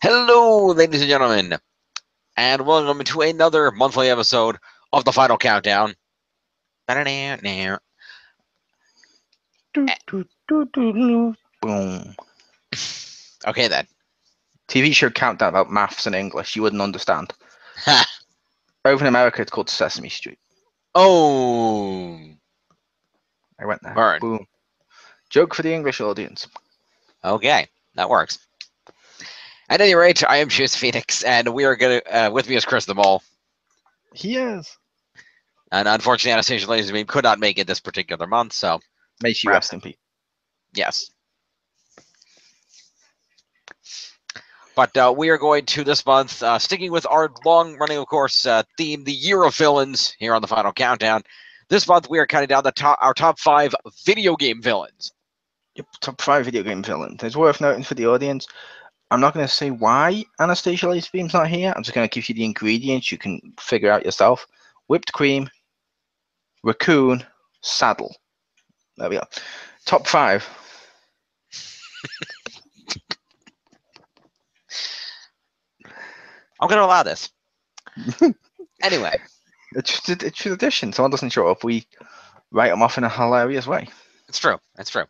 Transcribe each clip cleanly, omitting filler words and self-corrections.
Hello, ladies and gentlemen, and welcome to another monthly episode of the Final Countdown. Boom. Okay, then. TV show countdown about maths and English. You wouldn't understand. Ha. Over in America, it's called Sesame Street. Oh. I went there. Burn. Boom. Joke for the English audience. Okay, that works. At any rate, I am Chriz Phoenix, and we are gonna. With me is Chriz the Mole, He is. and unfortunately, Anastasia Lazerbeam could not make it this particular month. So, May she rest in peace. yes. But we are going to this month, sticking with our long-running, of course, theme, the Year of Villains, here on the Final Countdown. This month, we are counting down our top 5 video game villains. Yep, top 5 video game villains. It's worth noting for the audience. I'm not going to say why Anastasia Lazerbeam's not here. I'm just going to give you the ingredients. You can figure out yourself. Whipped cream, raccoon, saddle. There we go. Top 5. I'm going to allow this. Anyway. It's tradition. Someone doesn't show up, we write them off in a hilarious way. It's true. It's true.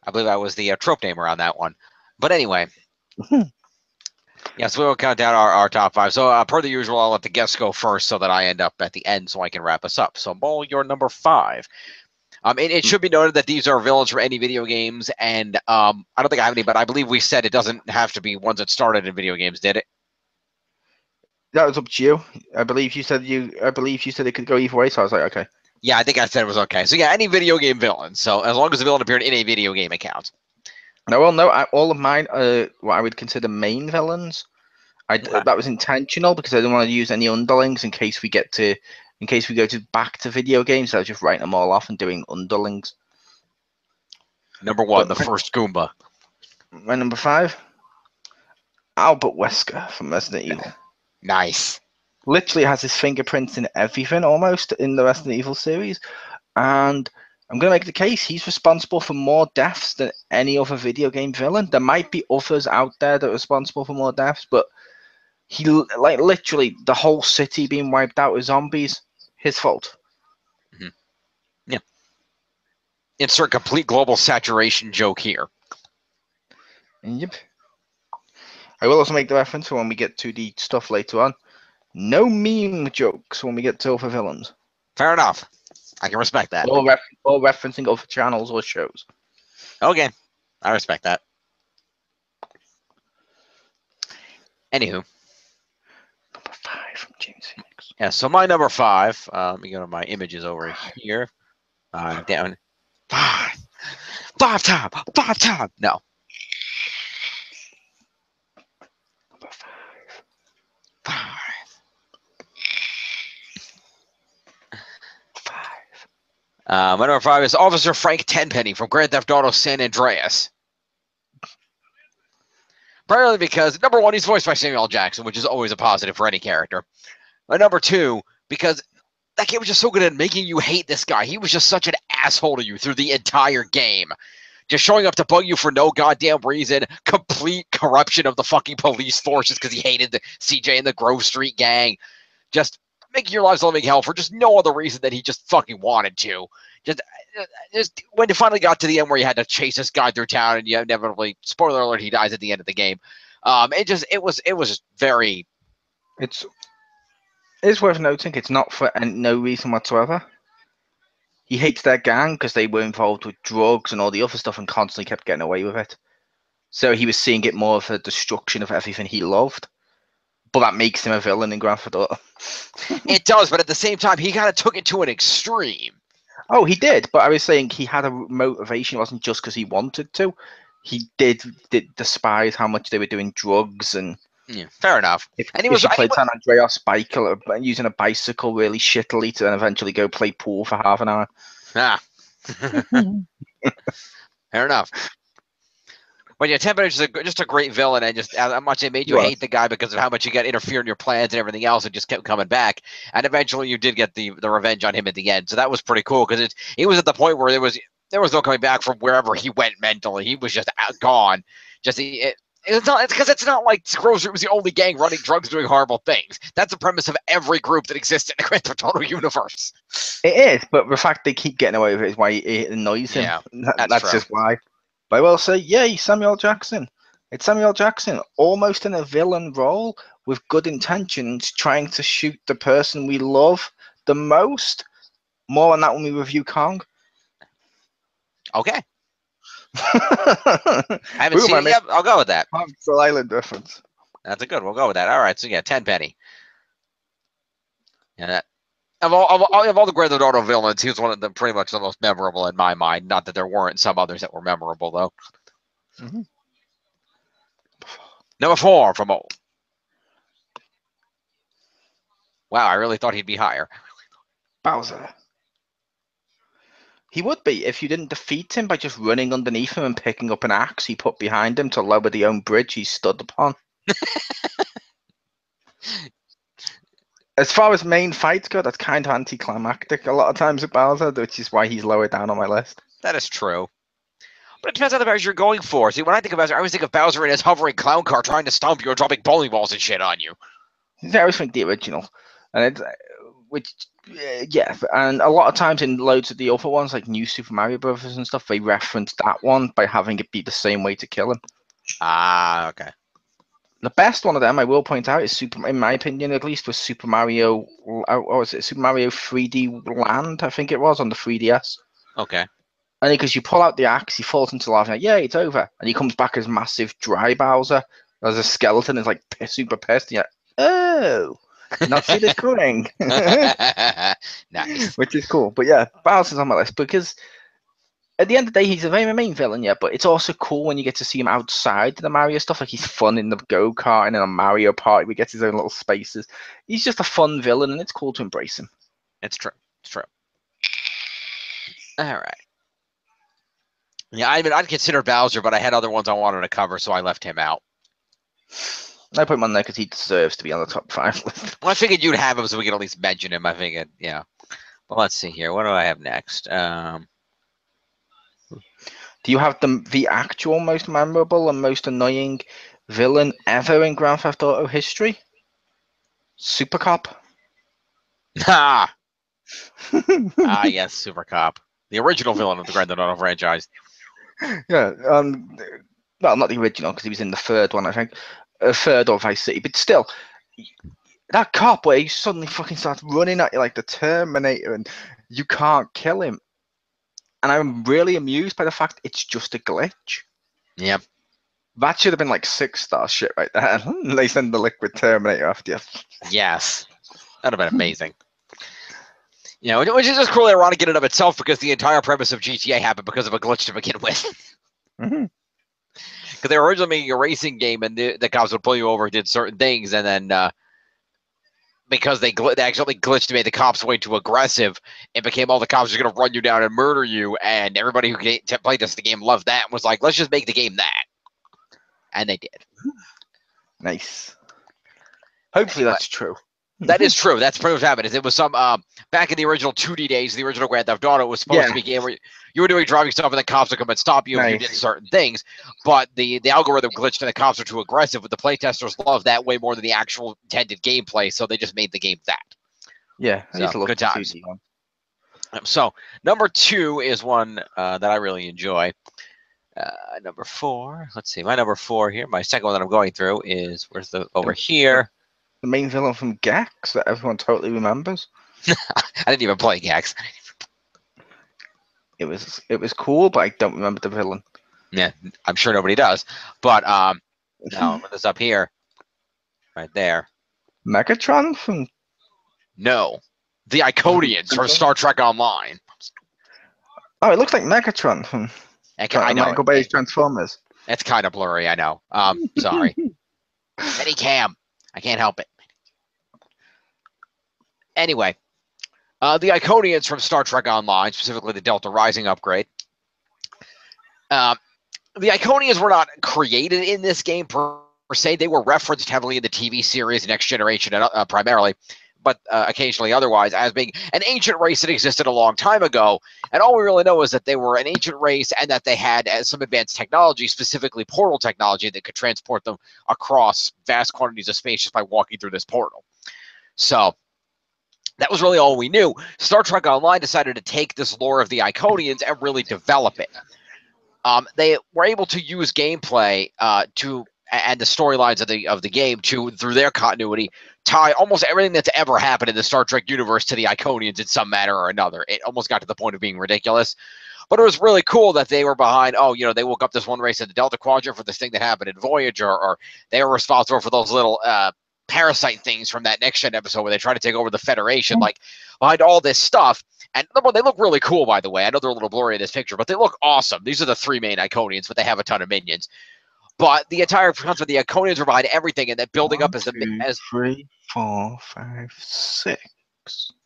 I believe I was the trope namer on that one. But anyway. Yes, we will count down our top 5. So, per the usual, I'll let the guests go first so that I end up at the end so I can wrap us up. So, Mole, you're number 5. It should be noted that these are villains for any video games, and I don't think I have any, but I believe we said it doesn't have to be ones that started in video games, did it? That was up to you. I believe you said it could go either way, so I was like, okay. Yeah, I think I said it was okay. So yeah, any video game villain. So as long as the villain appeared in a video game account. No, well, no, all of mine are what I would consider main villains. That was intentional because I didn't want to use any underlings in case we go back to video games. I was just writing them all off and doing underlings. Number 1, the first Goomba. My number 5, Albert Wesker from Resident Evil. Nice. Literally has his fingerprints in everything almost in the Resident Evil series, and I'm going to make the case he's responsible for more deaths than any other video game villain. There might be others out there that are responsible for more deaths, but he, like, literally the whole city being wiped out with zombies, his fault. Mm-hmm. Yeah. Insert complete global saturation joke here. Yep. I will also make the reference for when we get to the stuff later on. No meme jokes when we get to other villains. Fair enough. I can respect that. Or referencing other channels or shows. Okay. I respect that. Anywho. Number 5 from James Phoenix. Yeah, so my number 5, let me go to my images over here. Down. 5 time. No. Number 5. 5. 5. My number 5 is Officer Frank Tenpenny from Grand Theft Auto San Andreas. Primarily because, number 1, he's voiced by Samuel L. Jackson, which is always a positive for any character. But number 2, because that game was just so good at making you hate this guy. He was just such an asshole to you through the entire game. Just showing up to bug you for no goddamn reason. Complete corruption of the fucking police forces because he hated the CJ and the Grove Street gang. Just making your lives living hell for just no other reason than he just fucking wanted to. Just when it finally got to the end where you had to chase this guy through town and you inevitably, spoiler alert, he dies at the end of the game. It was very. It's worth noting it's not for no reason whatsoever. He hates their gang because they were involved with drugs and all the other stuff and constantly kept getting away with it. So he was seeing it more of a destruction of everything he loved. But that makes him a villain in Grand Theft Auto. It does, but at the same time, he kind of took it to an extreme. Oh, he did, but I was saying he had a motivation. It wasn't just because he wanted to. He did despise how much they were doing drugs and. Yeah, fair enough. And he played San Andreas bike, using a bicycle really shittily to then eventually go play pool for half an hour. Ah. Fair enough. But yeah, Tenpenny is just a great villain, and just how much it made you hate the guy because of how much you got interfered in your plans and everything else, and just kept coming back. And eventually, you did get the revenge on him at the end. So that was pretty cool because he was at the point where there was no coming back from wherever he went mentally. He was just gone. It's not. It's because it's not like Scrolls was the only gang running drugs doing horrible things. That's the premise of every group that exists in the Grand Theft Auto universe. It is, but the fact they keep getting away with it is why it annoys him. Yeah, that's just why. But I will say, yay, Samuel Jackson. It's Samuel Jackson, almost in a villain role with good intentions, trying to shoot the person we love the most. More on that when we review Kong. Okay. I haven't seen it yet. I'll go with that. Hansel Island reference. That's a good. We'll go with that. All right. So yeah, Tenpenny. Yeah, that of all the Grand Theft Auto villains, he was one of the pretty much the most memorable in my mind. Not that there weren't some others that were memorable though. Mm-hmm. Number 4 from Mole. Wow, I really thought he'd be higher. Bowser. He would be if you didn't defeat him by just running underneath him and picking up an axe he put behind him to lower the own bridge he stood upon. As far as main fights go, that's kind of anticlimactic a lot of times with Bowser, which is why he's lower down on my list. That is true. But it depends on the Bowser you're going for. See, when I think of Bowser, I always think of Bowser in his hovering clown car trying to stomp you or dropping bowling balls and shit on you. I always think the original. And yeah, and a lot of times in loads of the other ones, like New Super Mario Brothers and stuff, they reference that one by having it be the same way to kill him. Ah, okay. The best one of them, I will point out, is in my opinion at least, was Super Mario. What was it? Super Mario 3D Land, I think it was, on the 3DS. Okay. Only because you pull out the axe, he falls into lava, like, yay, it's over, and he comes back as massive dry Bowser, as a skeleton, is like super pissed. And you're like, oh. Not see this coming. Nice. Which is cool. But yeah, Bowser's on my list because at the end of the day, he's a very main villain, yeah, but it's also cool when you get to see him outside the Mario stuff. Like he's fun in the go-kart and in a Mario Party. We get his own little spaces. He's just a fun villain, and it's cool to embrace him. It's true. It's true. All right. Yeah, I mean, I'd consider Bowser, but I had other ones I wanted to cover, so I left him out. I put him on there because he deserves to be on the top 5 list. Well, I figured you'd have him so we could at least mention him. I figured, yeah. Well, let's see here. What do I have next? Do you have the actual most memorable and most annoying villain ever in Grand Theft Auto history? Super Cop? Ah! Yes, Super Cop. The original villain of the Grand Theft Auto franchise. Yeah, well, not the original, because he was in the third one, I think. Third or Vice City, but still, that cop where he suddenly fucking starts running at you like the Terminator and you can't kill him. And I'm really amused by the fact it's just a glitch. Yep. That should have been like 6-star shit right there. They send the liquid Terminator after you. Yes. That would have been amazing. You know, which is just cruelly ironic in and of itself because the entire premise of GTA happened because of a glitch to begin with. Mm-hmm. Because they were originally making a racing game, and the cops would pull you over, did certain things, and then because they accidentally glitched and made the cops way too aggressive, it became all the cops are going to run you down and murder you, and everybody who played this the game loved that and was like, let's just make the game that. And they did. Nice. Hopefully that's true. That is true. That's pretty much what happened. It was some back in the original 2D days, the original Grand Theft Auto, it was supposed to be a game where you were doing driving stuff and the cops would come and stop you if you did certain things. But the algorithm glitched and the cops were too aggressive. But the playtesters loved that way more than the actual intended gameplay, so they just made the game that. Yeah, so, good times. So number 2 is one that I really enjoy. Number 4. Let's see. My number 4 here. My second one that I'm going through is over here. The main villain from Gex that everyone totally remembers. I didn't even play Gex. It was cool, but I don't remember the villain. Yeah, I'm sure nobody does. But no, this up here, right there. Megatron from? No, the Iconians from Star Trek Online. Oh, it looks like Megatron from I know. Michael Bay's Transformers. It's kind of blurry, I know. Sorry. Minicam. I can't help it. Anyway, the Iconians from Star Trek Online, specifically the Delta Rising upgrade. The Iconians were not created in this game per se. They were referenced heavily in the TV series Next Generation primarily. but occasionally otherwise, as being an ancient race that existed a long time ago. And all we really know is that they were an ancient race and that they had some advanced technology, specifically portal technology, that could transport them across vast quantities of space just by walking through this portal. So that was really all we knew. Star Trek Online decided to take this lore of the Iconians and really develop it. They were able to use gameplay and the storylines of the game to, through their continuity, tie almost everything that's ever happened in the Star Trek universe to the Iconians in some manner or another. It almost got to the point of being ridiculous. But it was really cool that they were behind, they woke up this one race at the Delta Quadrant for this thing that happened in Voyager, or they were responsible for those little parasite things from that Next Gen episode where they try to take over the Federation, like behind all this stuff. And they look really cool, by the way. I know they're a little blurry in this picture, but they look awesome. These are the three main Iconians, but they have a ton of minions. But the entire concept of the Iconians are behind everything, and that building up as 3, 4, 5, 6.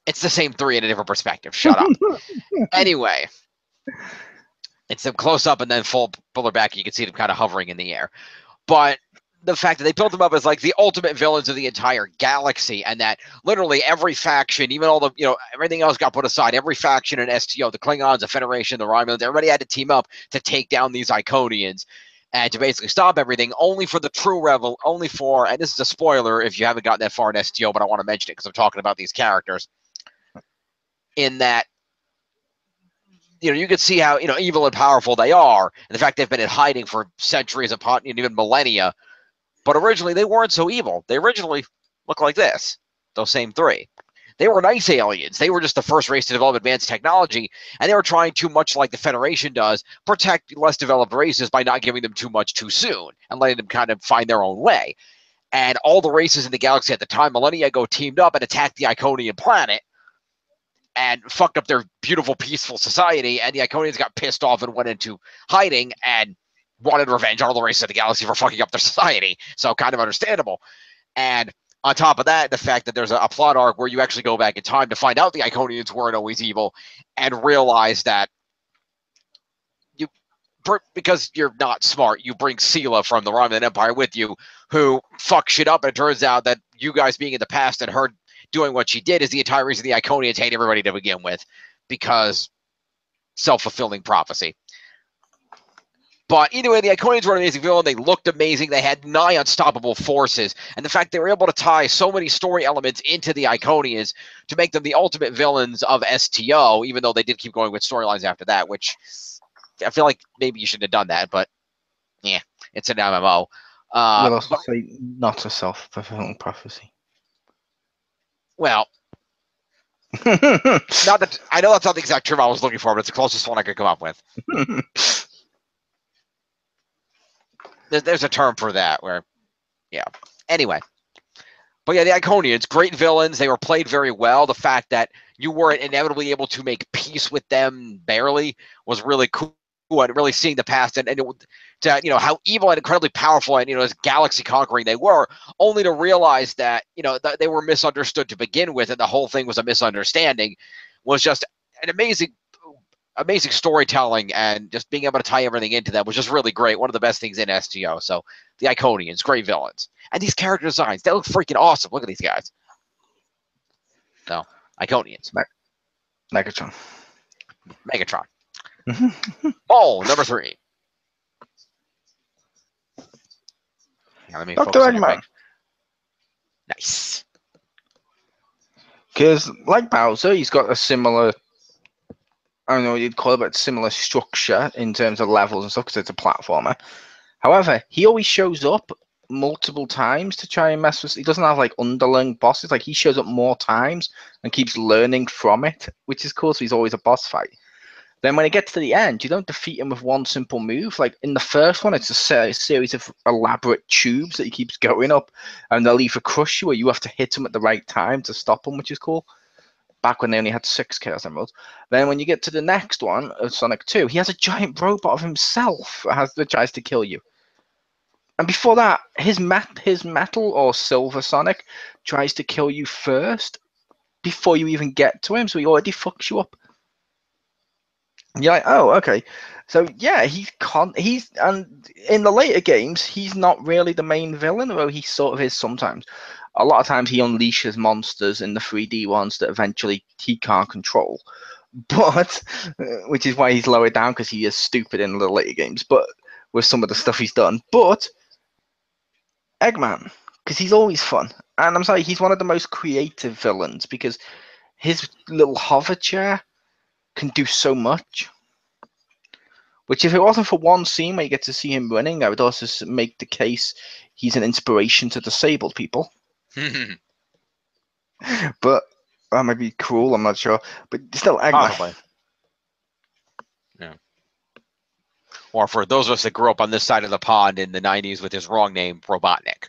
It's the same three in a different perspective. Shut up. Anyway, it's them close up and then fuller back, and you can see them kind of hovering in the air. But the fact that they built them up as like the ultimate villains of the entire galaxy, and that literally every faction, even all the, everything else got put aside, every faction in STO, the Klingons, the Federation, the Romulans, everybody had to team up to take down these Iconians and to basically stop everything, only for the true rebel, and this is a spoiler if you haven't gotten that far in STO, but I want to mention it because I'm talking about these characters, in that, you can see how, evil and powerful they are, and the fact they've been in hiding for centuries upon, even millennia. But originally, they weren't so evil. They originally looked like this, those same three. They were nice aliens. They were just the first race to develop advanced technology, and they were trying to, much like the Federation does, protect less developed races by not giving them too much too soon and letting them kind of find their own way. And all the races in the galaxy at the time, millennia ago, teamed up and attacked the Iconian planet and fucked up their beautiful, peaceful society, and the Iconians got pissed off and went into hiding and wanted revenge on all the races of the galaxy for fucking up their society. So kind of understandable. And on top of that, the fact that there's a plot arc where you actually go back in time to find out the Iconians weren't always evil and realize that because you're not smart, you bring Sela from the Romulan Empire with you, who fucks shit up, and it turns out that you guys being in the past and her doing what she did is the entire reason the Iconians hate everybody to begin with, because self-fulfilling prophecy. But either way, the Iconians were an amazing villain. They looked amazing. They had nigh unstoppable forces. And the fact they were able to tie so many story elements into the Iconians to make them the ultimate villains of STO, even though they did keep going with storylines after that, which I feel like maybe you shouldn't have done that. But, yeah, it's an MMO. You'll also say not a self-fulfilling prophecy. Well, not that I know that's not the exact term I was looking for, but it's the closest one I could come up with. There's a term for that where, yeah. Anyway. But yeah, the Iconians, great villains. They were played very well. The fact that you weren't inevitably able to make peace with them barely was really cool. And really seeing the past and how evil and incredibly powerful and, as galaxy conquering they were, only to realize that, that they were misunderstood to begin with and the whole thing was a misunderstanding, was just an amazing storytelling, and just being able to tie everything into that was just really great. One of the best things in STO. So the Iconians, great villains. And these character designs, they look freaking awesome. Look at these guys. So, Iconians. Megatron. Oh, number 3. Now, let me Dr. Eggman. Nice. Because, like Bowser, he's got a similar, I don't know what you'd call it, but similar structure in terms of levels and stuff, because it's a platformer. However, he always shows up multiple times to try and mess with. He doesn't have like underling bosses. Like, he shows up more times and keeps learning from it, which is cool. So he's always a boss fight. Then when it gets to the end, you don't defeat him with one simple move. Like in the first one, it's a series of elaborate tubes that he keeps going up, and they'll either crush you or you have to hit him at the right time to stop him, which is cool. Back when they only had 6 Chaos Emeralds. Then when you get to the next one, Sonic 2, he has a giant robot of himself that tries to kill you. And before that, his metal or silver Sonic tries to kill you first before you even get to him, so he already fucks you up. And you're like, oh, okay. So yeah, he's and in the later games, he's not really the main villain, although he sort of is sometimes. a lot of times he unleashes monsters in the 3D ones that eventually he can't control. But, which is why he's lower down, because he is stupid in the later games, but with some of the stuff he's done. But Eggman, because he's always fun. And I'm sorry, he's one of the most creative villains, because his little hover chair can do so much. Which, if it wasn't for one scene where you get to see him running, I would also make the case he's an inspiration to disabled people. But that might be cruel, I'm not sure. But still, Eggman. Possibly. Yeah. Or for those of us that grew up on this side of the pond in the 90s with his wrong name, Robotnik.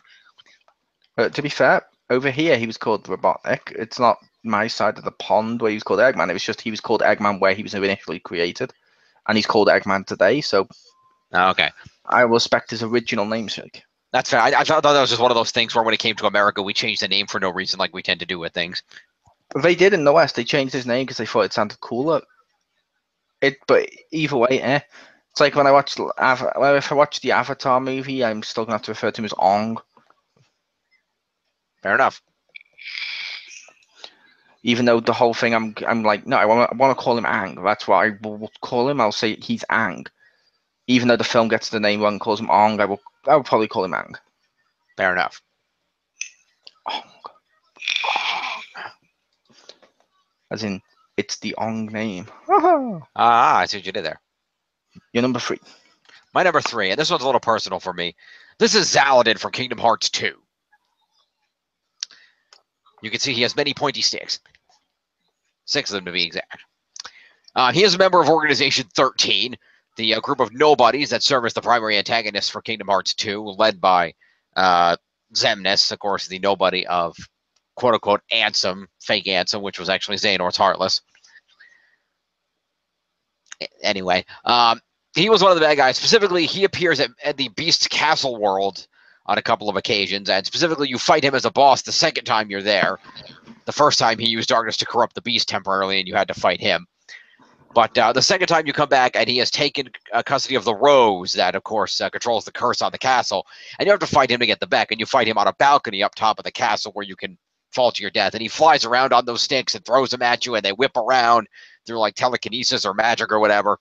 To be fair, over here he was called Robotnik. It's not my side of the pond where he was called Eggman. It was just he was called Eggman where he was initially created. And he's called Eggman today, so Okay. I respect his original namesake. That's fair. I thought that was just one of those things where when it came to America, we changed the name for no reason, like we tend to do with things. They did in the West. They changed his name because they thought it sounded cooler. But either way, It's like when I watched if I watch the Avatar movie, I'm still gonna have to refer to him as Ong. Fair enough. Even though the whole thing, I'm like, no, I want to call him Aang. That's what I will call him. I'll say he's Aang. Even though the film gets the name wrong, calls him Ong, I will probably call him Aang. Fair enough. Ong. As in, it's the Ong name. I see what you did there. You're number 3. My number 3, and this one's a little personal for me. This is Zaladin from Kingdom Hearts 2. You can see he has many pointy sticks. 6 of them to be exact. He is a member of Organization 13, the group of nobodies that serve as the primary antagonists for Kingdom Hearts 2, led by Xemnas, of course, the nobody of quote-unquote Ansem, fake Ansem, which was actually Xehanort's Heartless. Anyway, he was one of the bad guys. Specifically, he appears at the Beast's Castle world on a couple of occasions, and specifically you fight him as a boss the second time you're there. The first time he used darkness to corrupt the beast temporarily, and you had to fight him. But the second time you come back, and he has taken custody of the rose that, of course, controls the curse on the castle, and you have to fight him to get the back, and you fight him on a balcony up top of the castle where you can fall to your death, and he flies around on those sticks and throws them at you, and they whip around through like telekinesis or magic or whatever.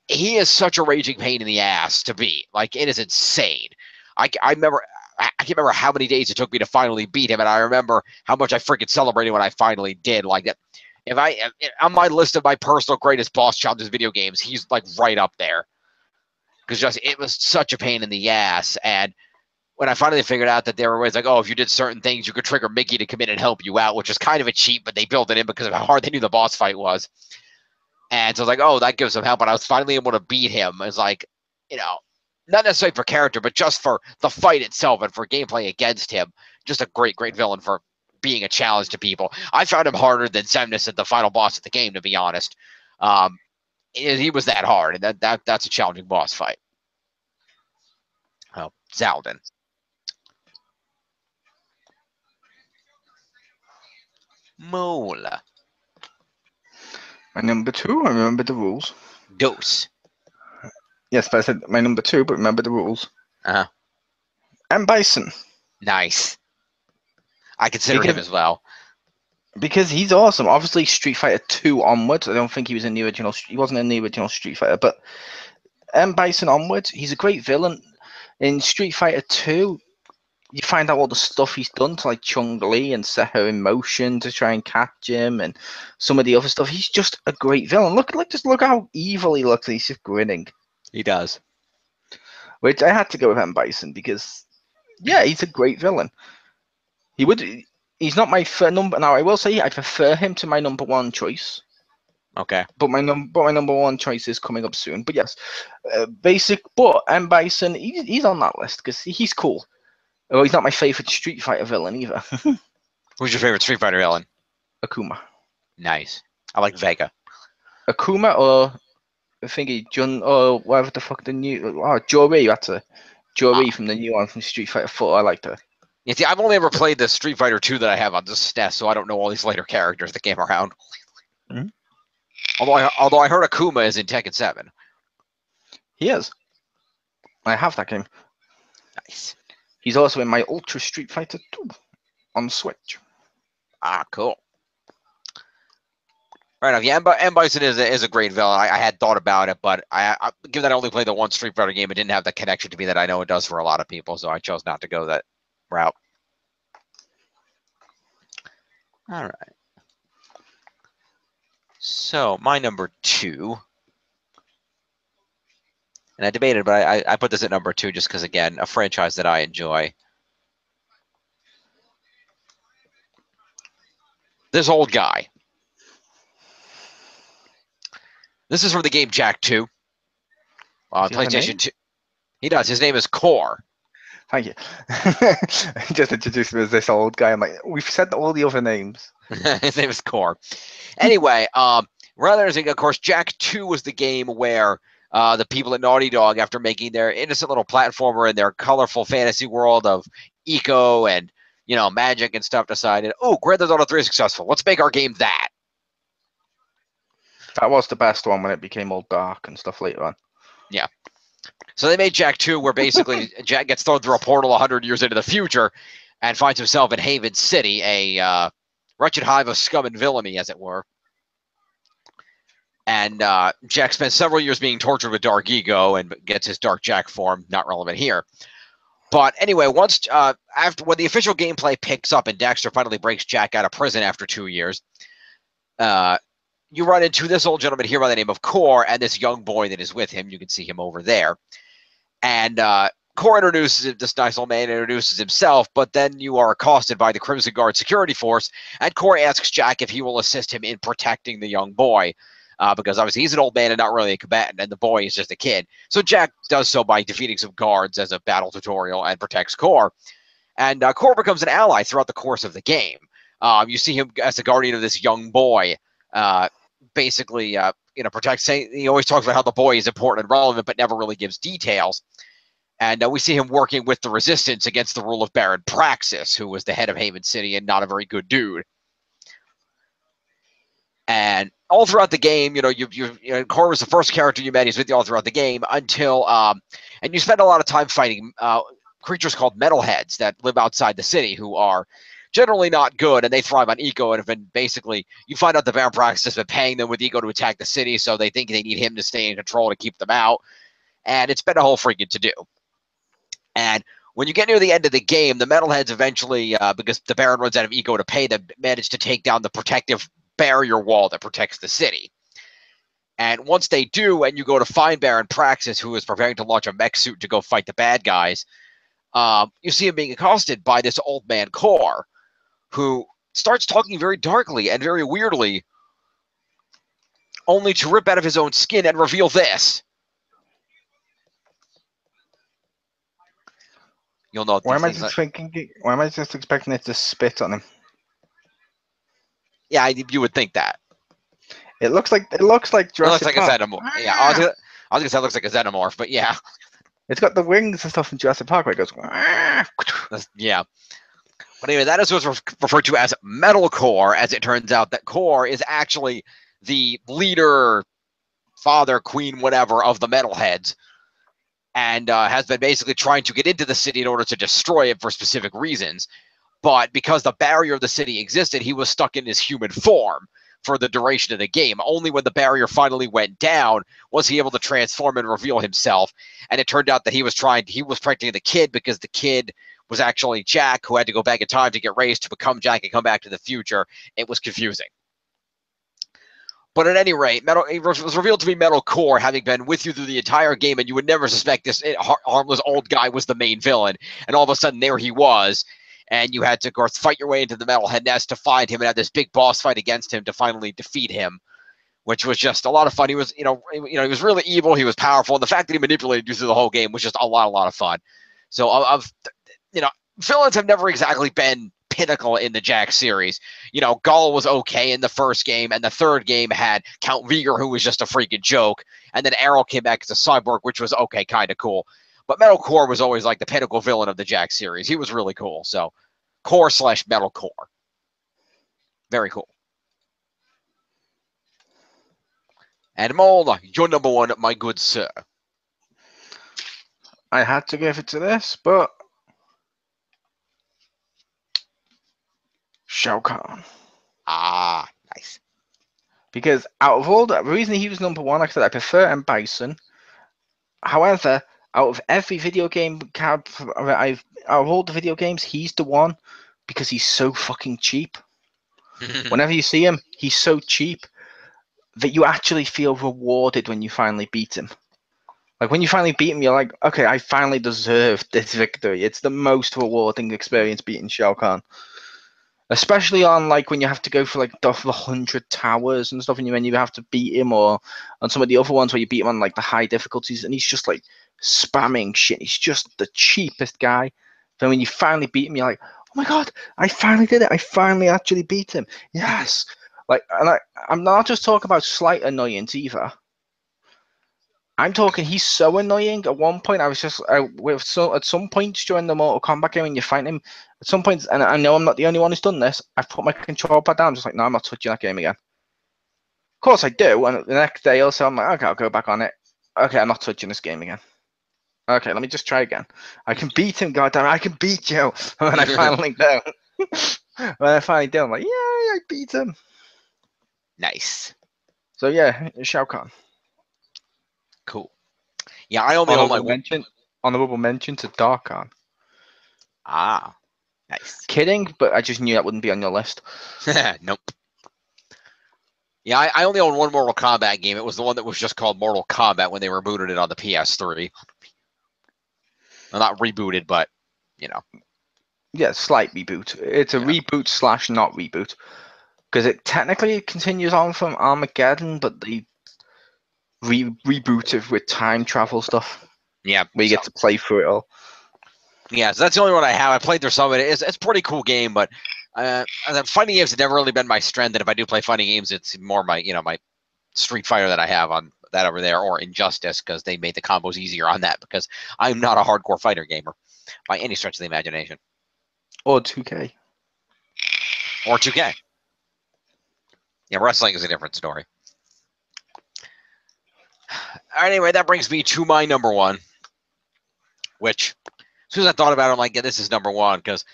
He is such a raging pain in the ass to beat. Like, it is insane. I can't remember how many days it took me to finally beat him, and I remember how much I freaking celebrated when I finally did. Like that, if I on my list of my personal greatest boss challenges in video games, he's like right up there. Because just it was such a pain in the ass, and when I finally figured out that there were ways like, oh, if you did certain things, you could trigger Mickey to come in and help you out, which is kind of a cheat, but they built it in because of how hard they knew the boss fight was. And so I was like, oh, that gives some help. And I was finally able to beat him. It's like, not necessarily for character, but just for the fight itself and for gameplay against him. Just a great, great villain for being a challenge to people. I found him harder than Xemnas at the final boss of the game, to be honest. He was that hard, and that's a challenging boss fight. Oh, Zaladin. Mole. My number 2, I remember the rules. Dose. Yes, but I said my number 2, but remember the rules. Uh-huh. M. Bison. Nice. I consider him as well. Because he's awesome. Obviously, Street Fighter 2 onwards. I don't think he was in the original. He wasn't in the original Street Fighter, but M. Bison onwards, he's a great villain. In Street Fighter 2, you find out all the stuff he's done to like Chun-Li and set her in motion to try and catch him, and some of the other stuff. He's just a great villain. Look how evil he looks. He's just grinning. He does. Which I had to go with M. Bison because, yeah, he's a great villain. He's not my number. Now I will say I prefer him to my number 1 choice. Okay. But my number 1 choice is coming up soon. But yes, But M. Bison, he's on that list because he's cool. Oh, he's not my favorite Street Fighter villain either. Who's your favorite Street Fighter villain? Akuma. Nice. I like Vega. Akuma or thingy Jun or whatever the fuck the new Jory. That's a Jory from the new one from Street Fighter 4. I liked her. Yeah, see, I've only ever played the Street Fighter 2 that I have on the SNES, so I don't know all these later characters that came around. Mm-hmm. Although I heard Akuma is in Tekken 7. He is. I have that game. Nice. He's also in my Ultra Street Fighter 2 on Switch. Ah, cool. Right enough. Yeah, M. Bison is a great villain. I had thought about it, but given that I only played the one Street Fighter game, it didn't have the connection to me that I know it does for a lot of people, so I chose not to go that route. All right. So my number 2, and I debated, but I put this at number 2 just because, again, a franchise that I enjoy. This old guy. This is from the game Jak 2. PlayStation 2. He does. His name is Core. Thank you. Just introduced me as this old guy. I'm like, we've said all the other names. His name is Core. Anyway, rather interesting, of course, Jak 2 was the game where the people at Naughty Dog, after making their innocent little platformer in their colorful fantasy world of eco and, you know, magic and stuff, decided, oh, Grand Theft Auto 3 is successful. Let's make our game that. That was the best one when it became all dark and stuff later on. Yeah. So they made Jak 2, where basically Jak gets thrown through a portal 100 years into the future and finds himself in Haven City, a wretched hive of scum and villainy, as it were. And Jak spends several years being tortured with Dark Ego and gets his Dark Jak form. Not relevant here. But anyway, when the official gameplay picks up and Dexter finally breaks Jak out of prison after 2 years, you run into this old gentleman here by the name of Core and this young boy that is with him. You can see him over there. And Core introduces this nice old man, introduces himself, but then you are accosted by the Crimson Guard security force, and Core asks Jak if he will assist him in protecting the young boy, because obviously he's an old man and not really a combatant, and the boy is just a kid. So Jak does so by defeating some guards as a battle tutorial and protects Core. And Core becomes an ally throughout the course of the game. You see him as the guardian of this young boy, basically, protect. He always talks about how the boy is important and relevant, but never really gives details. And we see him working with the resistance against the rule of Baron Praxis, who was the head of Haven City and not a very good dude. And all throughout the game, Core was the first character you met. He's with you all throughout the game until, and you spend a lot of time fighting creatures called metalheads that live outside the city, who are generally not good, and they thrive on eco. And then basically, you find out the Baron Praxis has been paying them with eco to attack the city, so they think they need him to stay in control to keep them out. And it's been a whole freaking to-do. And when you get near the end of the game, the metalheads eventually, because the Baron runs out of eco to pay them, manage to take down the protective barrier wall that protects the city. And once they do, and you go to find Baron Praxis, who is preparing to launch a mech suit to go fight the bad guys, you see him being accosted by this old man Core, who starts talking very darkly and very weirdly, only to rip out of his own skin and reveal this. You'll know. Why am I just expecting it to spit on him? Yeah, you would think that. It looks like Jurassic It looks like Park. a xenomorph. Yeah, I was gonna say it looks like a xenomorph, but yeah. It's got the wings and stuff in Jurassic Park where it goes. Yeah. But anyway, that is what's referred to as Metal Core, as it turns out that Core is actually the leader, father, queen, whatever, of the metalheads, and has been basically trying to get into the city in order to destroy it for specific reasons. But because the barrier of the city existed, he was stuck in his human form for the duration of the game. Only when the barrier finally went down was he able to transform and reveal himself. And it turned out that he was protecting the kid, because the kid was actually Jak, who had to go back in time to get raised to become Jak and come back to the future. It was confusing. But at any rate, it was revealed to be Metal Core, having been with you through the entire game, and you would never suspect this harmless old guy was the main villain. And all of a sudden, there he was. And you had to, of course, fight your way into the Metalhead Nest to find him and have this big boss fight against him to finally defeat him, which was just a lot of fun. He was, he was really evil. He was powerful, and the fact that he manipulated you through the whole game was just a lot of fun. So, villains have never exactly been pinnacle in the Jak series. Gull was okay in the first game, and the third game had Count Veigar, who was just a freaking joke, and then Arrow came back as a cyborg, which was okay, kind of cool. But Metal Core was always like the pinnacle villain of the Jak series. He was really cool. So, Core/Metal Core. Very cool. And Mole, you're number 1, my good sir. I had to give it to this, but Shao Kahn. Ah, nice. Because out of all the reason he was number one, like I said, I prefer M. Bison. However, out of every video game out of all the video games, he's the one because he's so fucking cheap. Whenever you see him, he's so cheap that you actually feel rewarded when you finally beat him. Like when you finally beat him, you're like, okay, I finally deserved this victory. It's the most rewarding experience beating Shao Kahn. Especially on like when you have to go for like the 100 towers and stuff, and when you have to beat him, or on some of the other ones where you beat him on like the high difficulties, and he's just like spamming shit. He's just the cheapest guy. Then when you finally beat him, you're like, oh my god, I finally did it. I finally actually beat him. Yes. Like, and I'm not just talking about slight annoyance either. I'm talking, he's so annoying. At one point, I was just at some points during the Mortal Kombat game when you fight him, at some points, and I know I'm not the only one who's done this, I've put my control pad down. I'm just like, no, I'm not touching that game again. Of course I do, and the next day or so, I'm like, okay, I'll go back on it. Okay, I'm not touching this game again. Okay, let me just try again. I can beat him, goddamn! I can beat you. And when I finally do, I'm like, yeah, I beat him. Nice. So yeah, Shao Kahn. Cool. Yeah, I only own honorable mention to Dark Khan. Ah, nice. Kidding, but I just knew that wouldn't be on your list. Nope. Yeah, I only own one Mortal Kombat game. It was the one that was just called Mortal Kombat when they rebooted it on the PS3. Well, not rebooted, but, you know. Yeah, slight reboot. It's a reboot / not reboot. Because it technically continues on from Armageddon, but they reboot it with time travel stuff. Yeah. Where you get to play through it all. Yeah, so that's the only one I have. I played through some of it. It's a pretty cool game, but fighting games have never really been my strength. And if I do play fighting games, it's more my Street Fighter that I have on that over there, or Injustice, because they made the combos easier on that, because I'm not a hardcore fighter gamer by any stretch of the imagination. Or 2K. Or 2K. Yeah, wrestling is a different story. Anyway, that brings me to my number one, which, as soon as I thought about it, I'm like, yeah, this is number one, because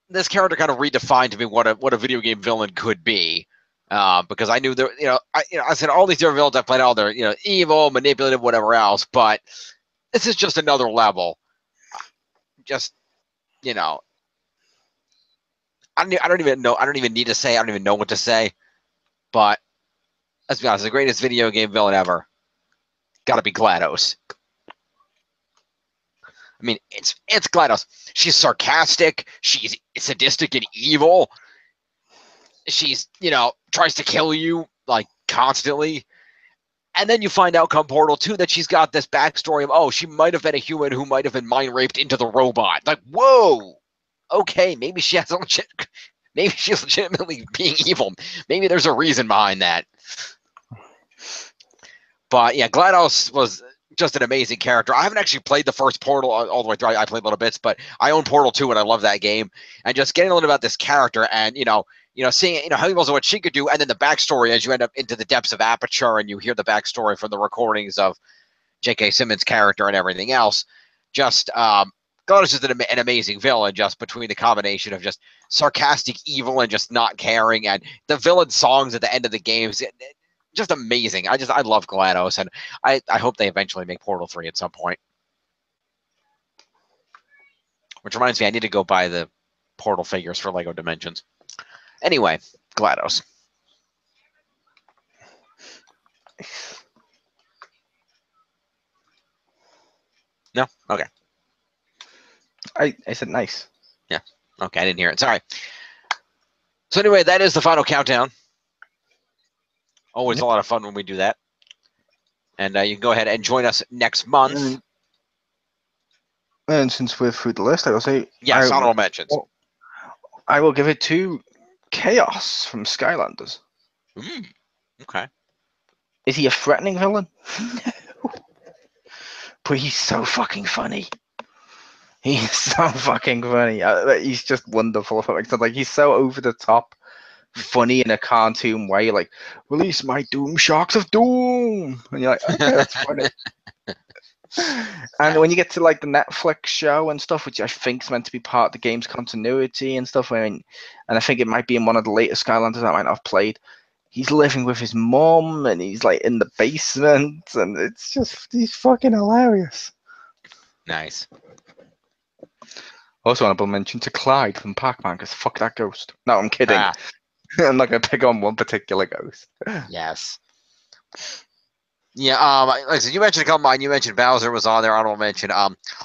this character kind of redefined to me what a video game villain could be. Because I knew there, I said all these different villains I played, all they're, evil, manipulative, whatever else, but this is just another level. Just, I don't even know. I don't even need to say. I don't even know what to say. But let's be honest, the greatest video game villain ever got to be GLaDOS. I mean, it's GLaDOS. She's sarcastic. She's sadistic and evil. She's, tries to kill you, like, constantly. And then you find out come Portal 2 that she's got this backstory of, she might have been a human who might have been mind raped into the robot. Like, whoa. Okay, maybe she has maybe she's legitimately being evil. Maybe there's a reason behind that. But yeah, GLaDOS was just an amazing character. I haven't actually played the first Portal all the way through. I played little bits, but I own Portal 2 and I love that game. And just getting a little about this character and, seeing, how he was what she could do, and then the backstory as you end up into the depths of Aperture and you hear the backstory from the recordings of J.K. Simmons' character and everything else. Just, GLaDOS is an amazing villain, just between the combination of just sarcastic evil and just not caring, and the villain songs at the end of the games, just amazing. I love GLaDOS, and I hope they eventually make Portal 3 at some point. Which reminds me, I need to go buy the Portal figures for LEGO Dimensions. Anyway, GLaDOS. No? Okay. I said nice. Yeah. Okay, I didn't hear it. Sorry. So anyway, that is the final countdown. Always a lot of fun when we do that. And you can go ahead and join us next month. And since we're through the list, I will say... Yes, honorable mentions. I will give it to Chaos from Skylanders. Okay. Is he a threatening villain? No. But he's so fucking funny. He's so fucking funny. He's just wonderful. Like, he's so over the top funny in a cartoon way. Like, release my Doom Sharks of Doom. And you're like, okay, that's funny. And when you get to like the Netflix show and stuff, which I think is meant to be part of the game's continuity and stuff, and I think it might be in one of the later Skylanders that I might not have played. He's living with his mom, and he's like in the basement, and he's fucking hilarious. Nice. Also, honorable mention to Clyde from Pac-Man, because fuck that ghost. No, I'm kidding. Ah, I'm not gonna pick on one particular ghost. yes. Yeah, like I said, you mentioned a couple of mine. You mentioned Bowser was on there. Honorable mention.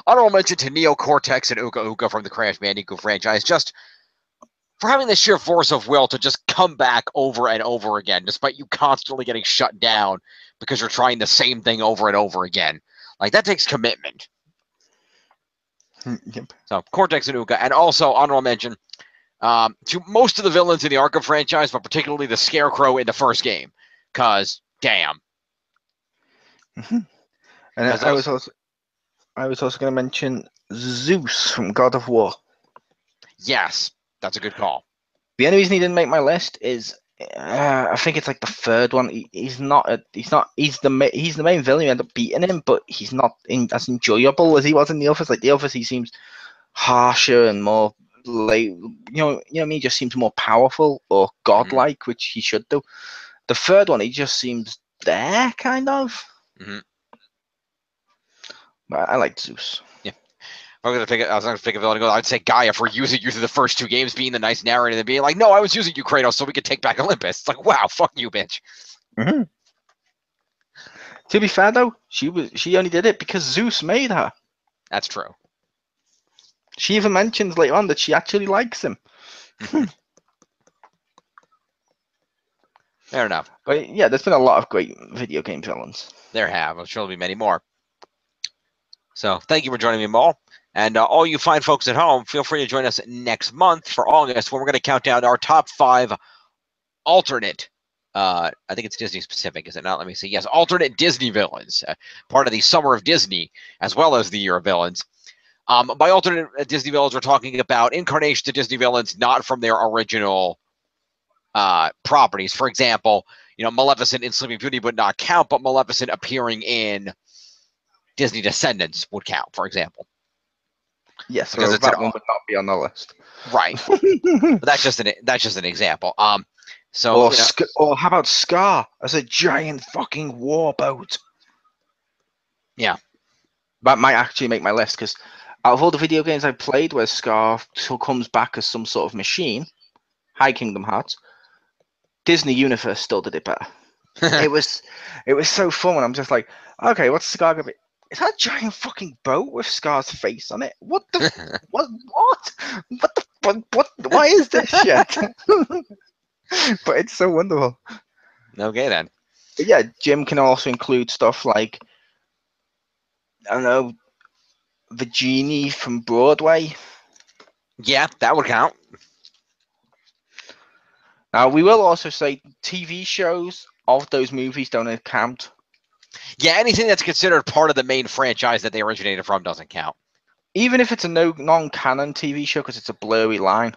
Honorable mention to Neo Cortex and Uka Uka from the Crash Bandicoot franchise. Just for having the sheer force of will to just come back over and over again, despite you constantly getting shut down because you're trying the same thing over and over again. Like, that takes commitment. Yep. So, Cortex and Uka. And also, honorable mention to most of the villains in the Arkham franchise, but particularly the Scarecrow in the first game. Because, damn. And I was also going to mention Zeus from God of War. Yes, that's a good call. The only reason he didn't make my list is I think it's like the third one. He's the main villain. You end up beating him, but he's not as enjoyable as he was in the others. Like the others, he seems harsher and more like you know what I mean. He just seems more powerful or godlike, which he should do. The third one, he just seems there, kind of. Mm-hmm. But I like Zeus. Yeah. I was going to pick a villain. I'd say Gaia for using you through the first two games, being the nice narrator, and being like, "No, I was using you, Kratos, so we could take back Olympus." It's like, wow, fuck you, bitch. Mm-hmm. To be fair, though, she only did it because Zeus made her. That's true. She even mentions later on that she actually likes him. Fair enough. But yeah, there's been a lot of great video game villains. There have. I'm sure there'll be many more. So thank you for joining me, Mo. And all you fine folks at home, feel free to join us next month for August, when we're going to count down our top 5 alternate, I think it's Disney specific, is it not? Let me see. Yes, alternate Disney villains, part of the Summer of Disney, as well as the Year of Villains. By alternate Disney villains, we're talking about incarnations of Disney villains not from their original properties. For example, Maleficent in Sleeping Beauty would not count, but Maleficent appearing in Disney Descendants would count, for example. Yes, because that one would not be on the list. Right. But that's just an example. Or how about Scar as a giant fucking warboat? Yeah. That might actually make my list, because out of all the video games I've played where Scar still comes back as some sort of machine, High Kingdom Hearts, Disney Universe still did it better. it was so fun when I'm just like, okay, what's Scar gonna be? Is that a giant fucking boat with Scar's face on it? What the what is this shit? But it's so wonderful. Okay then. But yeah, Jim can also include stuff like, I don't know, the genie from Broadway. Yeah, that would count. Now we will also say TV shows of those movies don't count. Yeah, anything that's considered part of the main franchise that they originated from doesn't count. Even if it's a non-canon TV show, because it's a blurry line.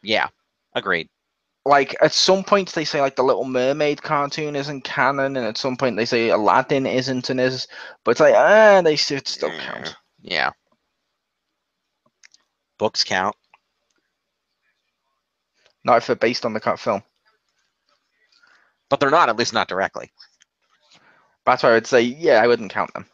Yeah, agreed. Like, at some point they say, like, the Little Mermaid cartoon isn't canon, and at some point they say Aladdin isn't and is. But it's like, they should still count. Yeah. Books count. Not if they're based on the film. But they're not, at least not directly. That's why I would say, yeah, I wouldn't count them.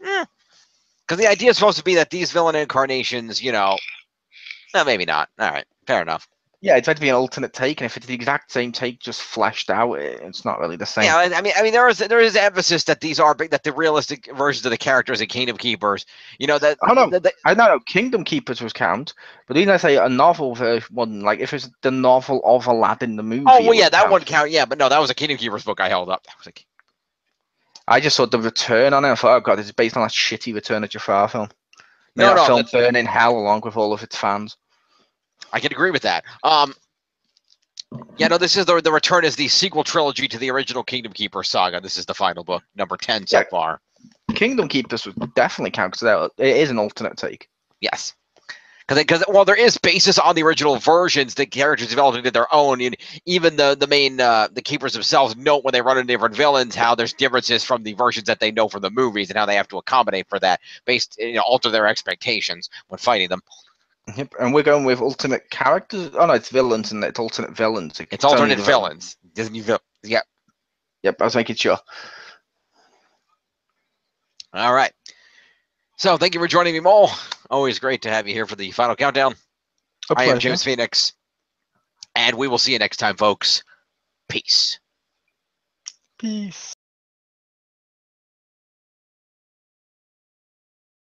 Because the idea is supposed to be that these villain incarnations, maybe not. All right, fair enough. Yeah, it's meant to be an alternate take, and if it's the exact same take, just fleshed out, it's not really the same. Yeah, I mean, there is emphasis that these are that the realistic versions of the characters in Kingdom Keepers, I know Kingdom Keepers was count, but even I say a novel one, like if it's the novel of Aladdin the movie. Oh well, yeah, that one count. Yeah, but no, that was a Kingdom Keepers book I held up. That was like. I just saw the Return on it. I thought, oh god, it's based on that shitty Return of Jafar film. No, film burn in hell along with all of its fans. I can agree with that. Yeah, no, this is the Return is the sequel trilogy to the original Kingdom Keepers saga. This is the final book, number 10 so far. Kingdom Keepers would definitely count because it is an alternate take. Yes. Because while there is basis on the original versions, the characters developed into their own. And even the main the keepers themselves note when they run into different villains how there's differences from the versions that they know from the movies and how they have to accommodate for that, alter their expectations when fighting them. Yep, and we're going with ultimate characters. Oh no, it's villains and it's alternate villains. It's alternate villains. Disney villains. Yeah. Yep, I was making sure. All right. So thank you for joining me, Mole. Always great to have you here for the final countdown. I am James Phoenix, and we will see you next time, folks. Peace. Peace.